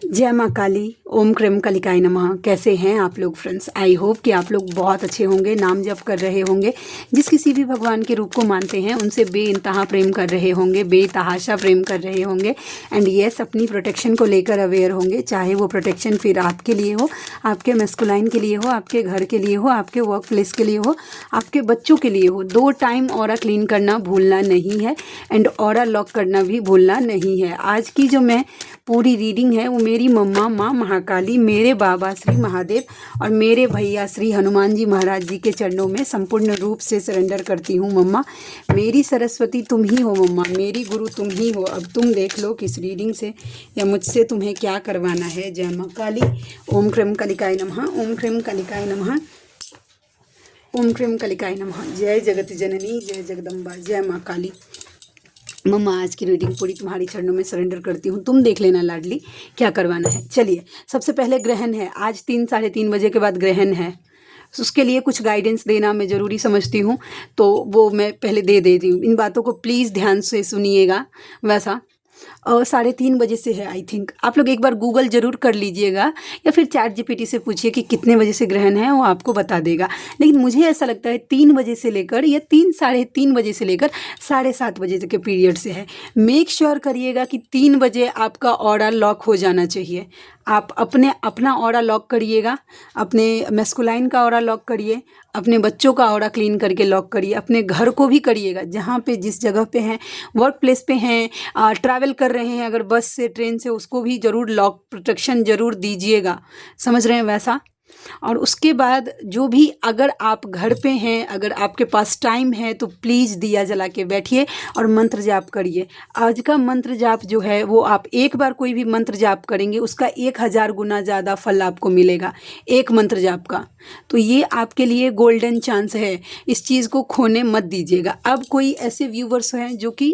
जय माँ काली। ओम क्रम कलिकाय नमः। कैसे हैं आप लोग फ्रेंड्स? आई होप कि आप लोग बहुत अच्छे होंगे, नाम जप कर रहे होंगे, जिस किसी भी भगवान के रूप को मानते हैं उनसे बेइंतहा प्रेम कर रहे होंगे, बेतहाशा प्रेम कर रहे होंगे एंड यस अपनी प्रोटेक्शन को लेकर अवेयर होंगे। चाहे वो प्रोटेक्शन फिर आपके लिए हो, आपके मैस्कुलाइन के लिए हो, आपके घर के लिए हो, आपके वर्क प्लेस के लिए हो, आपके बच्चों के लिए हो। 2 टाइम ऑरा क्लीन करना भूलना नहीं है एंड ऑरा लॉक करना भी भूलना नहीं है। आज की जो मैं पूरी रीडिंग है वो मेरी मम्मा माँ महाकाली, मेरे बाबा श्री महादेव और मेरे भैया श्री हनुमान जी महाराज जी के चरणों में संपूर्ण रूप से सरेंडर करती हूँ। मम्मा मेरी सरस्वती तुम ही हो, मम्मा मेरी गुरु तुम ही हो। अब तुम देख लो किस रीडिंग से या मुझसे तुम्हें क्या करवाना है। जय माँ काली। ओम क्रम कलिकाय नमः। ओम क्रम कलिकाय नमः। ओम क्रम कलिकाय नमः। जय जगत जननी, जय जगदम्बा, जय माँ काली। मम्मा आज की रीडिंग पूरी तुम्हारी चरणों में सरेंडर करती हूँ। तुम देख लेना लाडली क्या करवाना है। चलिए, सबसे पहले ग्रहण है। आज 3 साढ़े 3 बजे के बाद ग्रहण है। उसके लिए कुछ गाइडेंस देना मैं ज़रूरी समझती हूँ, तो वो मैं पहले दे देती हूँ। इन बातों को प्लीज़ ध्यान से सुनिएगा। वैसा 3:30 बजे से है आई थिंक। आप लोग एक बार गूगल ज़रूर कर लीजिएगा या फिर चैट जीपीटी से पूछिए कि कितने बजे से ग्रहण है, वो आपको बता देगा। लेकिन मुझे ऐसा लगता है 3 बजे से लेकर या 3 साढ़े 3 बजे से लेकर 7:30 बजे तक के पीरियड से है। मेक श्योर करिएगा कि 3 बजे आपका ऑरा लॉक हो जाना चाहिए। आप अपना ऑरा लॉक करिएगा, अपने मैस्कुलाइन का ऑरा लॉक करिए, अपने बच्चों का ऑरा क्लीन करके लॉक करिए, अपने घर को भी करिएगा। जहाँ पे जिस जगह पे हैं, वर्क प्लेस पे हैं, ट्रैवल कर रहे हैं अगर बस से ट्रेन से, उसको भी ज़रूर लॉक प्रोटेक्शन ज़रूर दीजिएगा। समझ रहे हैं वैसा। और उसके बाद जो भी, अगर आप घर पे हैं, अगर आपके पास टाइम है तो प्लीज़ दिया जला के बैठिए और मंत्र जाप करिए। आज का मंत्र जाप जो है वो आप एक बार कोई भी मंत्र जाप करेंगे उसका 1000 गुना ज़्यादा फल आपको मिलेगा एक मंत्र जाप का। तो ये आपके लिए गोल्डन चांस है, इस चीज़ को खोने मत दीजिएगा। अब कोई ऐसे व्यूवर्स हैं जो कि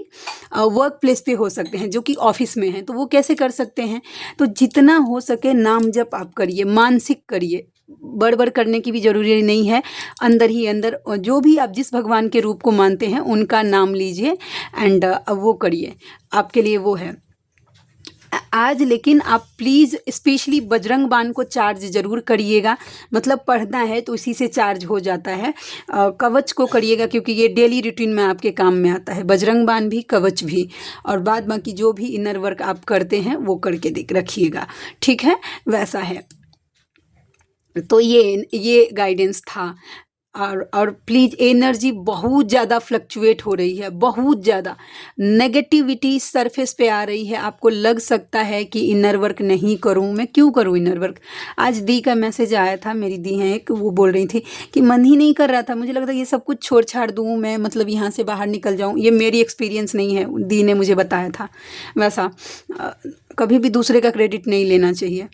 वर्क प्लेस पे हो सकते हैं, जो कि ऑफिस में हैं, तो वो कैसे कर सकते हैं? तो जितना हो सके नाम जप आप करिए, मानसिक करिए। बड़ करने की भी ज़रूरी नहीं है। अंदर ही अंदर जो भी आप जिस भगवान के रूप को मानते हैं उनका नाम लीजिए एंड वो करिए, आपके लिए वो है आज। लेकिन आप प्लीज़ स्पेशली बजरंग बाण को चार्ज ज़रूर करिएगा। मतलब पढ़ना है तो इसी से चार्ज हो जाता है। कवच को करिएगा क्योंकि ये डेली रूटीन में आपके काम में आता है, बजरंग बाण भी कवच भी। और बाद बाकी जो भी इनर वर्क आप करते हैं वो करके देख रखिएगा, ठीक है? वैसा है। तो ये गाइडेंस था। और प्लीज़, एनर्जी बहुत ज़्यादा फ्लक्चुएट हो रही है, बहुत ज़्यादा नेगेटिविटी सरफेस पे आ रही है। आपको लग सकता है कि इनर वर्क नहीं करूं, मैं क्यों करूं इनर वर्क। आज दी का मैसेज आया था, मेरी दी है एक, वो बोल रही थी कि मन ही नहीं कर रहा था, मुझे लगता है ये सब कुछ छोड़ छाड़ दूँ मैं, मतलब यहाँ से बाहर निकल जाऊँ। ये मेरी एक्सपीरियंस नहीं है, दी ने मुझे बताया था। वैसा कभी भी दूसरे का क्रेडिट नहीं लेना चाहिए।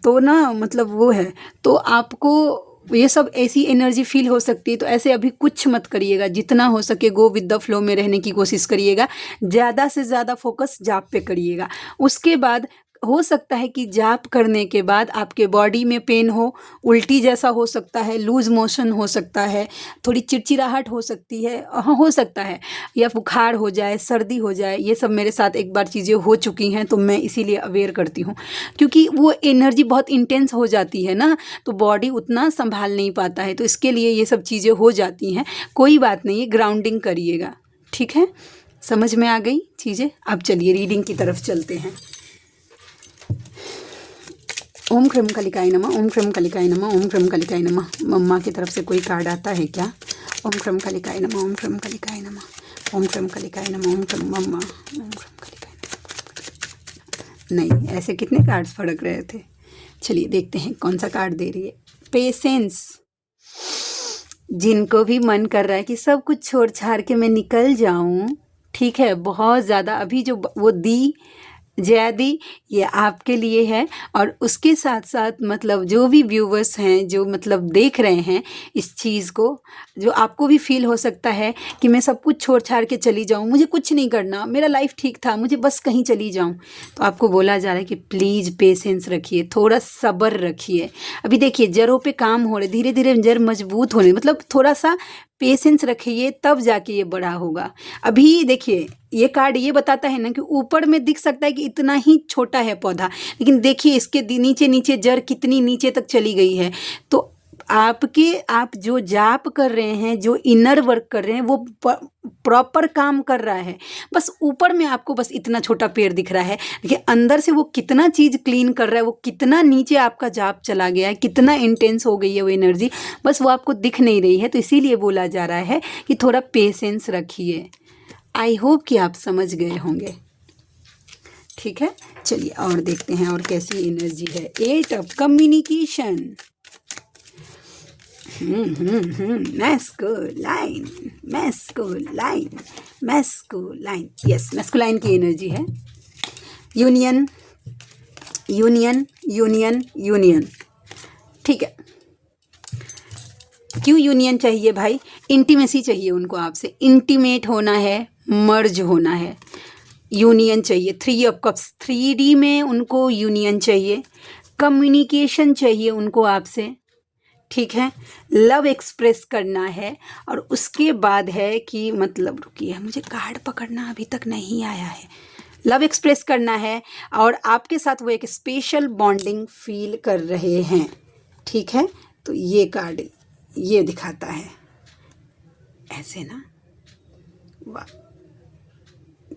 तो ना मतलब वो है, तो आपको ये सब ऐसी एनर्जी फील हो सकती है। तो ऐसे अभी कुछ मत करिएगा, जितना हो सके गो विद द फ्लो में रहने की कोशिश करिएगा। ज़्यादा से ज़्यादा फोकस जाप पे करिएगा। उसके बाद हो सकता है कि जाप करने के बाद आपके बॉडी में पेन हो, उल्टी जैसा हो सकता है, लूज मोशन हो सकता है, थोड़ी चिड़चिड़ाहट हो सकती है, हाँ हो सकता है, या बुखार हो जाए, सर्दी हो जाए। ये सब मेरे साथ एक बार चीज़ें हो चुकी हैं, तो मैं इसीलिए अवेयर करती हूँ। क्योंकि वो एनर्जी बहुत इंटेंस हो जाती है ना, तो बॉडी उतना संभाल नहीं पाता है, तो इसके लिए ये सब चीज़ें हो जाती हैं। कोई बात नहीं, ग्राउंडिंग करिएगा, ठीक है? समझ में आ गई चीज़ें? अब चलिए रीडिंग की तरफ चलते हैं। ओम क्रम कलिकाय नमः। ओम क्रम कलिकाय नमः। ओम क्रम कलिकाय नमः। मम्मा की तरफ से कोई कार्ड आता है क्या? ओम क्रम कलिकाय नमः। ओम क्रम कलिकाय नमः। ओम क्रम कलिकाय नमः। ओम क्रम मम्मा। ओम क्रम कलिकाय नमः। नहीं, ऐसे कितने कार्ड्स फड़क रहे थे। चलिए देखते हैं कौन सा कार्ड दे रही है। पेशेंस। जिनको भी मन कर रहा है कि सब कुछ छोड़ छाड़ के मैं निकल जाऊं, ठीक है, बहुत ज़्यादा अभी जो वो दी जया दी, ये आपके लिए है। और उसके साथ साथ मतलब जो भी व्यूवर्स हैं, जो मतलब देख रहे हैं इस चीज़ को, जो आपको भी फील हो सकता है कि मैं सब कुछ छोड़ छाड़ के चली जाऊं, मुझे कुछ नहीं करना, मेरा लाइफ ठीक था, मुझे बस कहीं चली जाऊं, तो आपको बोला जा रहा है कि प्लीज़ पेशेंस रखिए, थोड़ा सब्र रखिए। अभी देखिए जड़ों पे काम हो रहे, धीरे धीरे जड़ मजबूत होने, मतलब थोड़ा सा पेशेंस रखिए, तब जाके ये बड़ा होगा। अभी देखिए ये कार्ड ये बताता है ना कि ऊपर में दिख सकता है कि इतना ही छोटा है पौधा, लेकिन देखिए इसके नीचे नीचे जड़ कितनी नीचे तक चली गई है। तो आप जो जाप कर रहे हैं, जो इनर वर्क कर रहे हैं, वो प्रॉपर काम कर रहा है। बस ऊपर में आपको बस इतना छोटा पेड़ दिख रहा है, देखिए अंदर से वो कितना चीज़ क्लीन कर रहा है, वो कितना नीचे आपका जाप चला गया है, कितना इंटेंस हो गई है वो एनर्जी, बस वो आपको दिख नहीं रही है। तो इसीलिए बोला जा रहा है कि थोड़ा पेशेंस रखिए। आई होप कि आप समझ गए होंगे। ठीक है, चलिए और देखते हैं और कैसी एनर्जी है। 8 of communication. Masculine, masculine, masculine, yes masculine की एनर्जी है। Union, union, union, union. ठीक है, क्यों यूनियन चाहिए भाई? इंटीमेसी चाहिए उनको आपसे, इंटीमेट होना है, मर्ज होना है, यूनियन चाहिए। 3 ऑफ कप्स, 3D में उनको यूनियन चाहिए, कम्युनिकेशन चाहिए उनको आपसे। ठीक है, लव एक्सप्रेस करना है। और उसके बाद है कि मतलब रुकिए, मुझे कार्ड पकड़ना अभी तक नहीं आया है। लव एक्सप्रेस करना है और आपके साथ वो एक स्पेशल बॉन्डिंग फील कर रहे हैं। ठीक है, तो ये कार्ड ये दिखाता है ऐसे ना, वाह,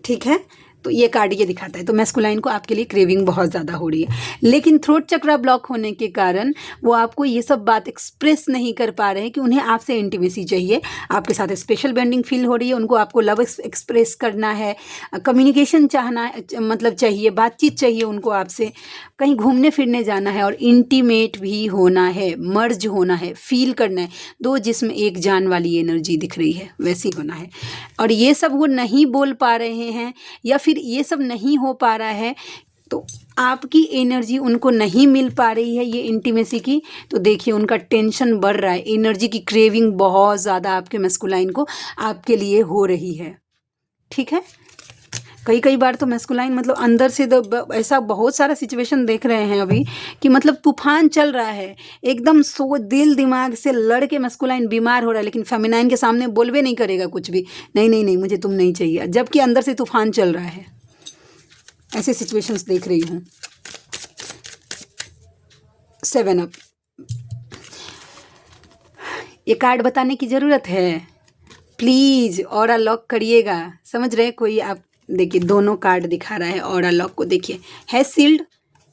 ठीक है, तो ये कार्ड ये दिखाता है। तो मैस्कुलाइन को आपके लिए क्रेविंग बहुत ज़्यादा हो रही है, लेकिन थ्रोट चक्रा ब्लॉक होने के कारण वो आपको ये सब बात एक्सप्रेस नहीं कर पा रहे हैं कि उन्हें आपसे इंटीमेसी चाहिए, आपके साथ स्पेशल बॉन्डिंग फील हो रही है, उनको आपको लव एक्सप्रेस करना है, कम्युनिकेशन चाहना मतलब चाहिए, बातचीत चाहिए उनको आपसे, कहीं घूमने फिरने जाना है और इंटीमेट भी होना है, मर्ज होना है, फील करना है। 2 जिस्म एक जान वाली एनर्जी दिख रही है, वैसी होना है। और ये सब वो नहीं बोल पा रहे हैं या फिर ये सब नहीं हो पा रहा है, तो आपकी एनर्जी उनको नहीं मिल पा रही है ये इंटीमेसी की। तो देखिए उनका टेंशन बढ़ रहा है, एनर्जी की क्रेविंग बहुत ज़्यादा आपके मैस्कुलाइन को आपके लिए हो रही है। ठीक है, कई बार तो मैस्कुलाइन मतलब अंदर से ऐसा बहुत सारा सिचुएशन देख रहे हैं अभी कि मतलब तूफान चल रहा है, एकदम सो दिल दिमाग से लड़ के मैस्कुलाइन बीमार हो रहा है, लेकिन फेमिनाइन के सामने बोलबे नहीं करेगा कुछ भी, नहीं नहीं नहीं मुझे तुम नहीं चाहिए, जबकि अंदर से तूफान चल रहा है। ऐसे सिचुएशंस देख रही हूँ। 7 अप, ये कार्ड बताने की ज़रूरत है, प्लीज़ ऑरा लॉक करिएगा। समझ रहे कोई आप? देखिए दोनों कार्ड दिखा रहा है ऑरा लॉक को, देखिए है सील्ड,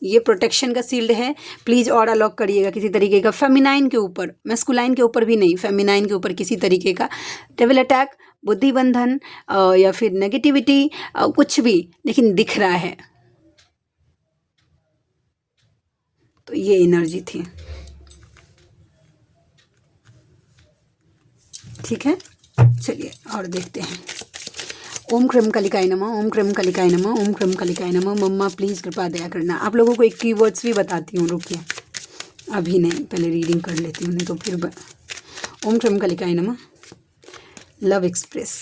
ये प्रोटेक्शन का सील्ड है। प्लीज़ ऑरा लॉक करिएगा किसी तरीके का, फेमिनाइन के ऊपर, मैस्कुलाइन के ऊपर भी नहीं, फेमिनाइन के ऊपर किसी तरीके का डेविल अटैक, बुद्धि बंधन या फिर नेगेटिविटी, कुछ भी लेकिन दिख रहा है। तो ये एनर्जी थी। ठीक है, चलिए और देखते हैं। ओम क्रम कलिकाय नमः, ओम क्रम कलिकाय नमः, ओम क्रम कलिकाय नमः। मम्मा प्लीज़ कृपा दया करना। आप लोगों को एक कीवर्ड्स भी बताती हूँ, रुकिए अभी नहीं, पहले रीडिंग कर लेती हूँ, नहीं तो फिर ओम क्रम कलिकाय नमः। लव एक्सप्रेस,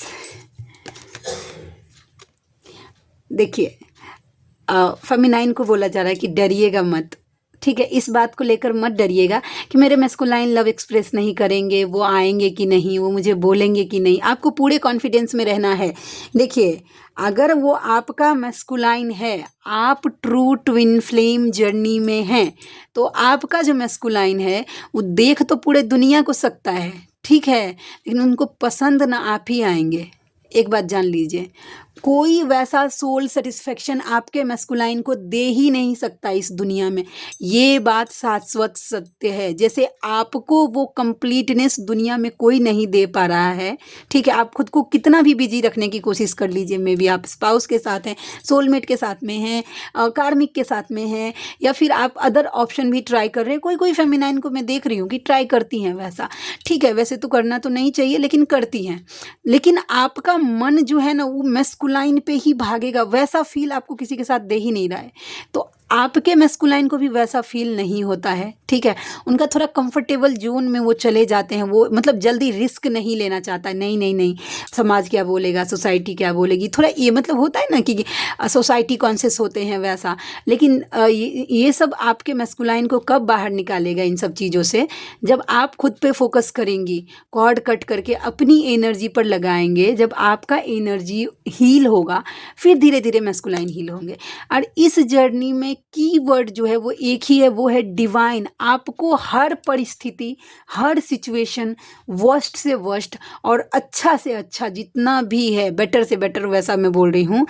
देखिए फेमिनाइन को बोला जा रहा है कि डरिएगा मत। ठीक है, इस बात को लेकर मत डरिएगा कि मेरे मैस्कुलाइन लव एक्सप्रेस नहीं करेंगे, वो आएंगे कि नहीं, वो मुझे बोलेंगे कि नहीं। आपको पूरे कॉन्फिडेंस में रहना है। देखिए अगर वो आपका मैस्कुलाइन है, आप ट्रू ट्विन फ्लेम जर्नी में हैं, तो आपका जो मैस्कुलाइन है वो देख तो पूरे दुनिया को सकता है, ठीक है, लेकिन उनको पसंद ना आप ही आएंगे। एक बात जान लीजिए, कोई वैसा सोल सेटिस्फेक्शन आपके मैस्कुलाइन को दे ही नहीं सकता इस दुनिया में। ये बात शाश्वत सत्य है। जैसे आपको वो कंप्लीटनेस दुनिया में कोई नहीं दे पा रहा है, ठीक है, आप खुद को कितना भी बिजी रखने की कोशिश कर लीजिए, मे बी आप स्पाउस के साथ हैं, सोलमेट के साथ में हैं, कार्मिक के साथ में हैं, या फिर आप अदर ऑप्शन भी ट्राई कर रहे हैं। कोई फेमिनाइन को मैं देख रही हूँ कि ट्राई करती हैं वैसा, ठीक है, वैसे तो करना तो नहीं चाहिए लेकिन करती हैं, लेकिन आपका मन जो है ना वो मैस्कुलाइन पे ही भागेगा। वैसा फील आपको किसी के साथ दे ही नहीं रहा है, तो आपके मैस्कुलाइन को भी वैसा फील नहीं होता है। ठीक है, उनका थोड़ा कंफर्टेबल जोन में वो चले जाते हैं, वो मतलब जल्दी रिस्क नहीं लेना चाहता, नहीं नहीं नहीं, समाज क्या बोलेगा, सोसाइटी क्या बोलेगी, थोड़ा ये मतलब होता है ना कि सोसाइटी कॉन्शियस होते हैं वैसा। लेकिन ये सब आपके मैस्कुलाइन को कब बाहर निकालेगा इन सब चीज़ों से, जब आप खुद पे फोकस करेंगी, कॉर्ड कट करके अपनी एनर्जी पर लगाएंगे, जब आपका एनर्जी हील होगा फिर धीरे धीरे मैस्कुलाइन हील होंगे। और इस जर्नी में कीवर्ड जो है वो एक ही है, वो है डिवाइन। आपको हर परिस्थिति, हर सिचुएशन, वर्स्ट से वर्स्ट और अच्छा से अच्छा जितना भी है, बेटर से बेटर, वैसा मैं बोल रही हूँ,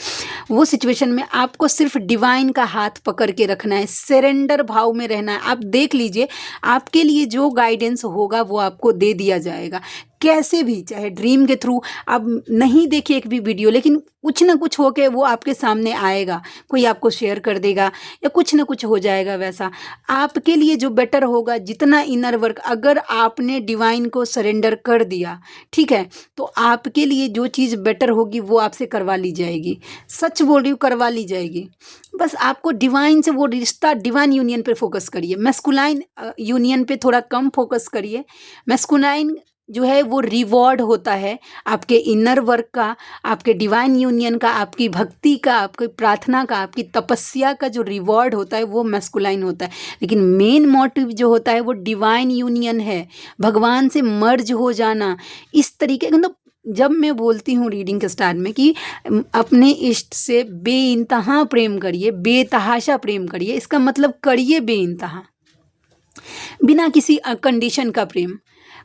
वो सिचुएशन में आपको सिर्फ डिवाइन का हाथ पकड़ के रखना है, सरेंडर भाव में रहना है। आप देख लीजिए, आपके लिए जो गाइडेंस होगा वो आपको दे दिया जाएगा, कैसे भी, चाहे ड्रीम के थ्रू। आप नहीं देखिए एक भी वीडियो, लेकिन कुछ ना कुछ होके वो आपके सामने आएगा, कोई आपको शेयर कर देगा या कुछ ना कुछ हो जाएगा वैसा आपके लिए जो बेटर होगा। जितना इनर वर्क अगर आपने डिवाइन को सरेंडर कर दिया, ठीक है, तो आपके लिए जो चीज़ बेटर होगी वो आपसे करवा ली जाएगी। सच बोल रही हूँ, करवा ली जाएगी। बस आपको डिवाइन से वो रिश्ता, डिवाइन यूनियन पे फोकस करिए, मैस्कुलाइन यूनियन पे थोड़ा कम फोकस करिए। मैस्कुलाइन जो है वो रिवॉर्ड होता है आपके इनर वर्क का, आपके डिवाइन यूनियन का, आपकी भक्ति का, आपकी प्रार्थना का, आपकी तपस्या का जो रिवॉर्ड होता है वो मैस्कुलाइन होता है। लेकिन मेन मोटिव जो होता है वो डिवाइन यूनियन है, भगवान से मर्ज हो जाना। इस तरीके मतलब जब मैं बोलती हूँ रीडिंग के स्टार्ट में कि अपने इष्ट से बेइंतहा प्रेम करिए, बेतहाशा प्रेम करिए, इसका मतलब करिए बेइंतहा, बिना किसी कंडीशन का प्रेम।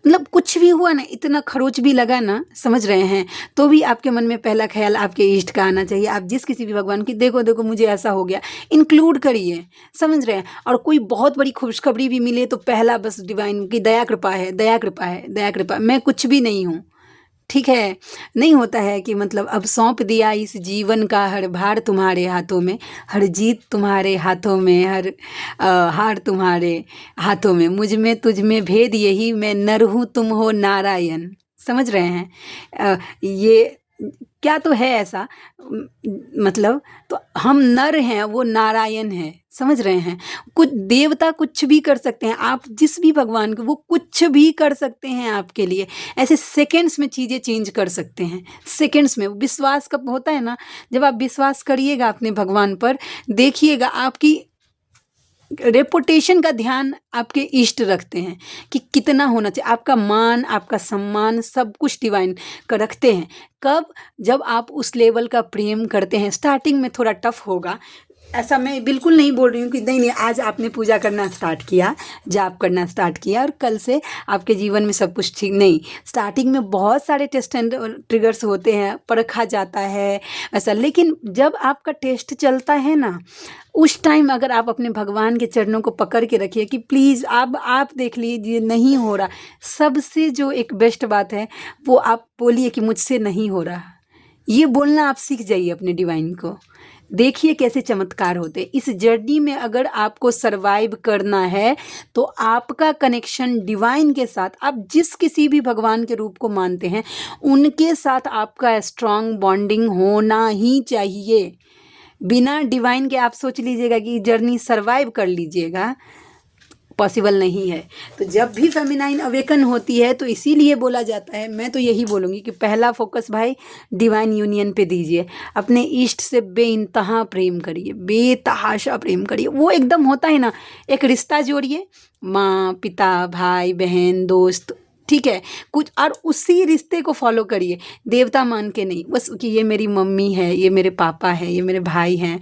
मतलब कुछ भी हुआ ना, इतना खरोच भी लगा ना, समझ रहे हैं, तो भी आपके मन में पहला ख्याल आपके इष्ट का आना चाहिए। आप जिस किसी भी भगवान की, देखो देखो मुझे ऐसा हो गया, इंक्लूड करिए, समझ रहे हैं। और कोई बहुत बड़ी खुशखबरी भी मिले तो पहला बस डिवाइन की दया कृपा है, दया कृपा है, दया कृपा, मैं कुछ भी नहीं हूँ, ठीक है। नहीं होता है कि मतलब अब सौंप दिया इस जीवन का हर भार तुम्हारे हाथों में, हर जीत तुम्हारे हाथों में, हर हार तुम्हारे हाथों में, मुझ में तुझ में भेद यही, मैं नर हूँ तुम हो नारायण। समझ रहे हैं? ये क्या तो है ऐसा, मतलब तो हम नर हैं, वो नारायण है, समझ रहे हैं। कुछ देवता कुछ भी कर सकते हैं, आप जिस भी भगवान को, वो कुछ भी कर सकते हैं आपके लिए। ऐसे सेकंड्स में चीज़ें चेंज कर सकते हैं, सेकंड्स में। विश्वास कब होता है ना, जब आप विश्वास करिएगा अपने भगवान पर, देखिएगा आपकी रेपुटेशन का ध्यान आपके इष्ट रखते हैं कि कितना होना चाहिए, आपका मान, आपका सम्मान, सब कुछ डिवाइन का रखते हैं। कब? जब आप उस लेवल का प्रेम करते हैं। स्टार्टिंग में थोड़ा टफ होगा, ऐसा मैं बिल्कुल नहीं बोल रही हूँ कि नहीं नहीं, आज आपने पूजा करना स्टार्ट किया, जाप करना स्टार्ट किया और कल से आपके जीवन में सब कुछ ठीक, नहीं। स्टार्टिंग में बहुत सारे टेस्ट एंड ट्रिगर्स होते हैं, परखा जाता है ऐसा। लेकिन जब आपका टेस्ट चलता है ना, उस टाइम अगर आप अपने भगवान के चरणों को पकड़ के रखिए कि प्लीज़ अब आप देख लीजिए नहीं हो रहा। सबसे जो एक बेस्ट बात है वो आप बोलिए कि मुझसे नहीं हो रहा। ये बोलना आप सीख जाइए अपने डिवाइन को, देखिए कैसे चमत्कार होते हैं। इस जर्नी में अगर आपको सरवाइव करना है तो आपका कनेक्शन डिवाइन के साथ, आप जिस किसी भी भगवान के रूप को मानते हैं उनके साथ आपका स्ट्रांग बॉन्डिंग होना ही चाहिए। बिना डिवाइन के आप सोच लीजिएगा कि जर्नी सरवाइव कर लीजिएगा, पॉसिबल नहीं है। तो जब भी फेमिनाइन अवेकन होती है तो इसीलिए बोला जाता है, मैं तो यही बोलूँगी कि पहला फोकस भाई डिवाइन यूनियन पे दीजिए, अपने इष्ट से बेइंतहा प्रेम करिए, बेतहाशा प्रेम करिए। वो एकदम होता है ना, एक रिश्ता जोड़िए, माँ पिता भाई बहन दोस्त, ठीक है, कुछ, और उसी रिश्ते को फॉलो करिए, देवता मान के नहीं, बस कि ये मेरी मम्मी है, ये मेरे पापा है, ये मेरे भाई हैं,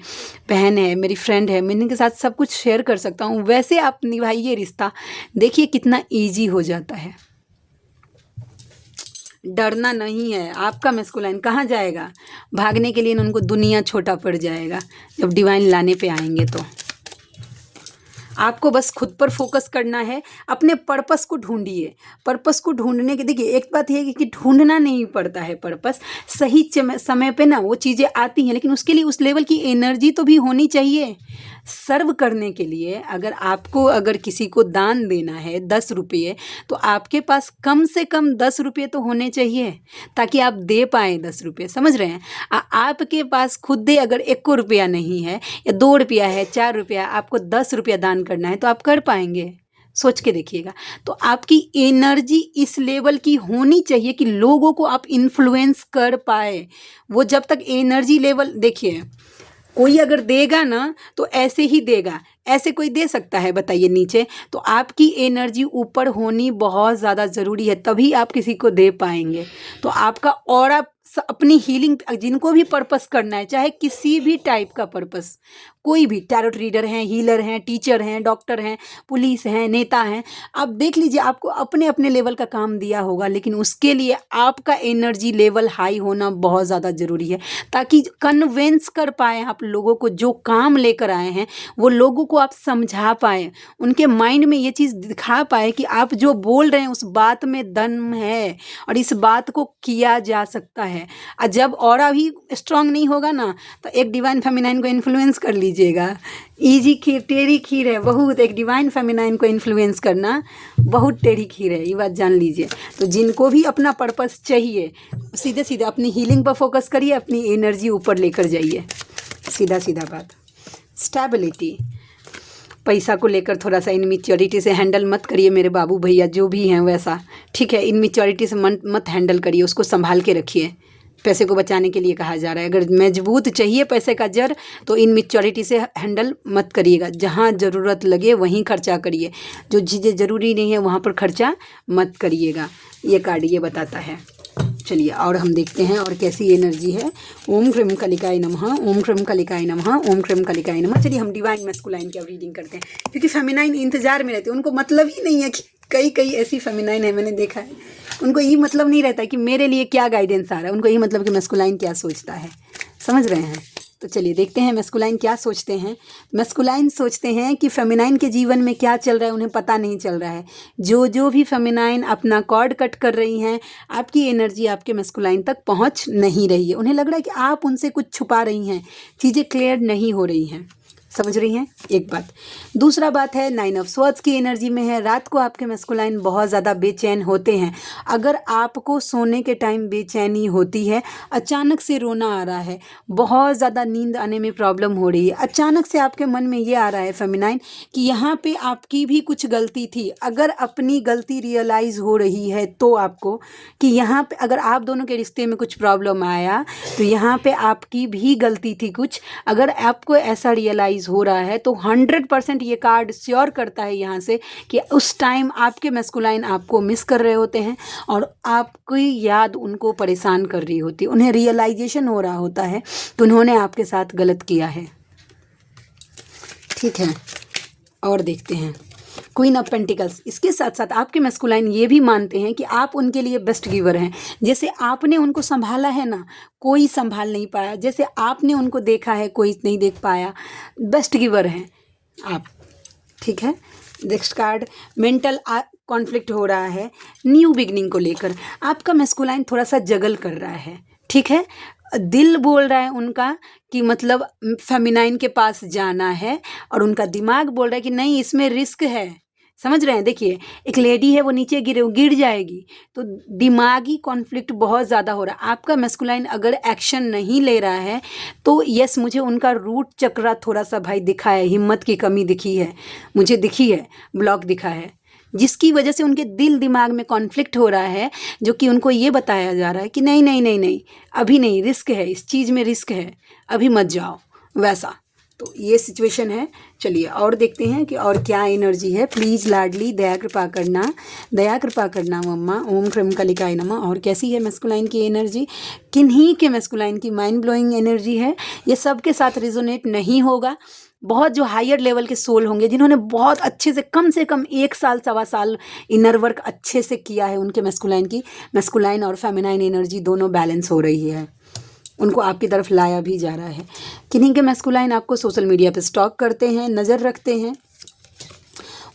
बहन है, मेरी फ्रेंड है, मैं इनके साथ सब कुछ शेयर कर सकता हूँ, वैसे आप निभाइए रिश्ता। देखिए कितना इजी हो जाता है। डरना नहीं है। आपका मैस्कुलाइन कहाँ जाएगा? भागने के लिए ना, उनको दुनिया छोटा पड़ जाएगा जब डिवाइन लाने पे आएंगे। तो आपको बस खुद पर फोकस करना है, अपने पर्पस को ढूंढिए। पर्पस को ढूंढने के, देखिए एक बात ये है कि ढूंढना नहीं पड़ता है पर्पस, सही समय पे ना वो चीज़ें आती हैं, लेकिन उसके लिए उस लेवल की एनर्जी तो भी होनी चाहिए सर्व करने के लिए। अगर आपको, अगर किसी को दान देना है 10 रुपये, तो आपके पास कम से कम 10 रुपये तो होने चाहिए ताकि आप दे पाएँ 10 रुपये, समझ रहे हैं। आपके पास खुद दे अगर 1 रुपया नहीं है या 2 रुपया है, 4 रुपया, आपको 10 रुपया दान करना है तो आप कर पाएंगे? सोच के देखिएगा। तो आपकी एनर्जी इस लेवल की होनी चाहिए कि लोगों को आप इन्फ्लुएंस कर पाए। वो जब तक एनर्जी लेवल, देखिए कोई अगर देगा ना तो ऐसे ही देगा, ऐसे कोई दे सकता है बताइए नीचे? तो आपकी एनर्जी ऊपर होनी बहुत ज़्यादा ज़रूरी है, तभी आप किसी को दे पाएंगे। तो आपका ऑरा अपनी हीलिंग, जिनको भी पर्पस करना है, चाहे किसी भी टाइप का पर्पस, कोई भी, टैरोट रीडर हैं, हीलर हैं, टीचर हैं, डॉक्टर हैं, पुलिस हैं, नेता हैं, आप देख लीजिए, आपको अपने अपने लेवल का काम दिया होगा, लेकिन उसके लिए आपका एनर्जी लेवल हाई होना बहुत ज़्यादा ज़रूरी है, ताकि कन्विंस कर पाए आप लोगों को, जो काम लेकर आए हैं वो लोगों को आप समझा पाए, उनके माइंड में ये चीज़ दिखा पाए कि आप जो बोल रहे हैं उस बात में दम है और इस बात को किया जा सकता है। और जब ऑरा भी स्ट्रांग नहीं होगा ना, तो एक डिवाइन फेमिनाइन को इन्फ्लुएंस कर लीजिएगा। इजी खीर, टेढ़ी खीर है बहुत, एक डिवाइन फेमिनाइन को इन्फ्लुएंस करना बहुत टेढ़ी खीर है, ये बात जान लीजिए। तो जिनको भी अपना पर्पस चाहिए, सीधे सीधे अपनी हीलिंग पर फोकस करिए, अपनी एनर्जी ऊपर लेकर जाइए, सीधा सीधा बात। स्टेबिलिटी, पैसा को लेकर थोड़ा सा इनमेच्योरिटी से हैंडल मत करिए मेरे बाबू भैया, जो भी हैं वैसा, ठीक है? इनमेच्योरिटी से मत हैंडल करिए, उसको संभाल के रखिए। पैसे को बचाने के लिए कहा जा रहा है, अगर मजबूत चाहिए पैसे का जड़ तो इनमेच्योरिटी से हैंडल मत करिएगा। जहाँ ज़रूरत लगे वहीं खर्चा करिए, जो चीज़ें ज़रूरी नहीं है वहाँ पर खर्चा मत करिएगा, ये कार्ड ये बताता है। चलिए और हम देखते हैं और कैसी एनर्जी है। ओम क्रम कलिकाय नमः, ओम क्रम कलिकाय नमः, ओम क्रम कलिकाय नमः। चलिए हम डिवाइन मैस्कुलाइन की अब रीडिंग करते हैं, क्योंकि फेमिनाइन इंतजार में रहते हैं, उनको मतलब ही नहीं है कि कई ऐसी फेमिनाइन है, मैंने देखा है, उनको ये मतलब नहीं रहता कि मेरे लिए क्या गाइडेंस आ रहा है, उनको ये मतलब कि मैस्कुलाइन क्या सोचता है, समझ रहे हैं? तो चलिए देखते हैं मैस्कुलाइन क्या सोचते हैं। मैस्कुलाइन सोचते हैं कि फेमिनाइन के जीवन में क्या चल रहा है उन्हें पता नहीं चल रहा है। जो भी फेमिनाइन अपना कॉर्ड कट कर रही हैं, आपकी एनर्जी आपके मैस्कुलाइन तक पहुंच नहीं रही है, उन्हें लग रहा है कि आप उनसे कुछ छुपा रही हैं, चीज़ें क्लियर नहीं हो रही हैं, समझ रही हैं? एक बात। दूसरा बात है 9 ऑफ स्वॉर्ड्स की एनर्जी में है। रात को आपके मैस्कुलाइन बहुत ज़्यादा बेचैन होते हैं। अगर आपको सोने के टाइम बेचैनी होती है, अचानक से रोना आ रहा है, बहुत ज़्यादा नींद आने में प्रॉब्लम हो रही है, अचानक से आपके मन में ये आ रहा है फेमिनाइन कि यहाँ पे आपकी भी कुछ गलती थी, अगर अपनी गलती रियलाइज़ हो रही है तो आपको कि यहाँ पे अगर आप दोनों के रिश्ते में कुछ प्रॉब्लम आया तो यहाँ पे आपकी भी गलती थी कुछ, अगर आपको ऐसा रियलाइज हो रहा है तो 100% ये कार्ड श्योर करता है यहाँ से कि उस टाइम आपके मैस्कुलाइन आपको मिस कर रहे होते हैं और आपकी याद उनको परेशान कर रही होती है, उन्हें रियलाइजेशन हो रहा होता है कि उन्होंने आपके साथ गलत किया है, ठीक है? और देखते हैं क्वीन ऑफ पेंटिकल्स। इसके साथ साथ आपके मैस्कुलाइन ये भी मानते हैं कि आप उनके लिए बेस्ट गिवर हैं। जैसे आपने उनको संभाला है ना, कोई संभाल नहीं पाया, जैसे आपने उनको देखा है कोई नहीं देख पाया, बेस्ट गिवर हैं आप, ठीक है? नेक्स्ट कार्ड, मेंटल कॉन्फ्लिक्ट हो रहा है न्यू बिगनिंग को लेकर, आपका मैस्कुलाइन थोड़ा सा जगल कर रहा है, ठीक है? दिल बोल रहा है उनका कि मतलब फेमिनाइन के पास जाना है और उनका दिमाग बोल रहा है कि नहीं इसमें रिस्क है, समझ रहे हैं? देखिए एक लेडी है वो नीचे गिर जाएगी, तो दिमागी कॉन्फ्लिक्ट बहुत ज़्यादा हो रहा है। आपका मैस्कुलाइन अगर एक्शन नहीं ले रहा है तो यस, मुझे उनका रूट चक्रा थोड़ा सा भाई दिखा है, हिम्मत की कमी दिखी है, मुझे दिखी है, ब्लॉक दिखा है, जिसकी वजह से उनके दिल दिमाग में कॉन्फ्लिक्ट हो रहा है, जो कि उनको ये बताया जा रहा है कि नहीं नहीं नहीं नहीं, अभी नहीं, रिस्क है, इस चीज़ में रिस्क है, अभी मत जाओ, वैसा। तो ये सिचुएशन है। चलिए और देखते हैं कि और क्या एनर्जी है। प्लीज़ लाडली दया कृपा करना मम्मा। ओम क्रम कलिकाय नमः। और कैसी है मैस्कुलाइन की एनर्जी, किन्हीं के मैस्कुलाइन की माइंड ब्लोइंग एनर्जी है, ये सबके साथ रिजोनेट नहीं होगा। बहुत जो हायर लेवल के सोल होंगे जिन्होंने बहुत अच्छे से कम 1 साल 1.25 साल इनर वर्क अच्छे से किया है, उनके मैस्कुलाइन और फेमिनाइन एनर्जी दोनों बैलेंस हो रही है, उनको आपकी तरफ लाया भी जा रहा है। किन्हीं के मैस्कुलाइन आपको सोशल मीडिया पे स्टॉक करते हैं, नज़र रखते हैं,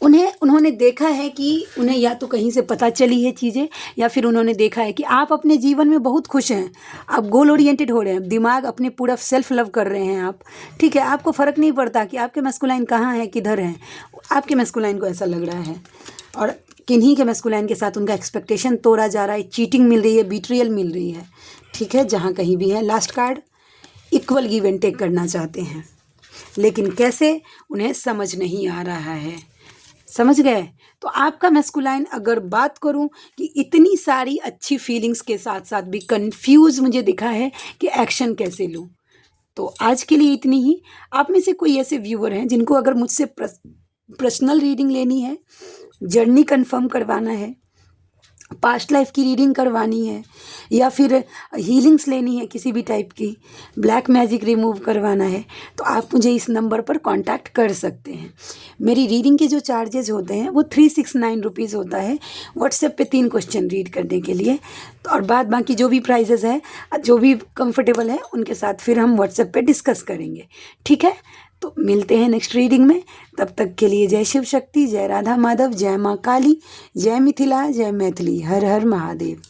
उन्होंने देखा है कि उन्हें या तो कहीं से पता चली है चीज़ें, या फिर उन्होंने देखा है कि आप अपने जीवन में बहुत खुश हैं, आप गोल ओरिएंटेड हो रहे हैं, दिमाग अपने पूरा सेल्फ लव कर रहे हैं आप, ठीक है? आपको फ़र्क नहीं पड़ता कि आपके मैस्कुलाइन कहाँ है, किधर है, आपके मैस्कुलाइन को ऐसा लग रहा है। और किन्हीं के मैस्कुलाइन के साथ उनका एक्सपेक्टेशन तोड़ा जा रहा है, चीटिंग मिल रही है, बीट्रियल मिल रही है, ठीक है? जहाँ कहीं भी है। Last card, equal give and take करना चाहते हैं, लेकिन कैसे उन्हें समझ नहीं आ रहा है, समझ गए? तो आपका मैस्कुलाइन, अगर बात करूं कि इतनी सारी अच्छी फीलिंग्स के साथ साथ भी कंफ्यूज मुझे दिखा है कि एक्शन कैसे लूं। तो आज के लिए इतनी ही। आप में से कोई ऐसे व्यूअर हैं जिनको अगर मुझसे पर्सनल रीडिंग लेनी है, जर्नी कंफर्म करवाना है, पास्ट लाइफ की रीडिंग करवानी है, या फिर हीलिंग्स लेनी है किसी भी टाइप की, ब्लैक मैजिक रिमूव करवाना है, तो आप मुझे इस नंबर पर कांटेक्ट कर सकते हैं। मेरी रीडिंग के जो चार्जेस होते हैं वो 369 रुपीज़ होता है व्हाट्सएप पे 3 क्वेश्चन रीड करने के लिए। तो और बाद बाकी जो भी प्राइजेस है, जो भी कंफर्टेबल है उनके साथ फिर हम व्हाट्सएप पे डिस्कस करेंगे, ठीक है? तो मिलते हैं नेक्स्ट रीडिंग में। तब तक के लिए जय शिव शक्ति, जय राधा माधव, जय माँ काली, जय मिथिला, जय मैथिली, हर हर महादेव।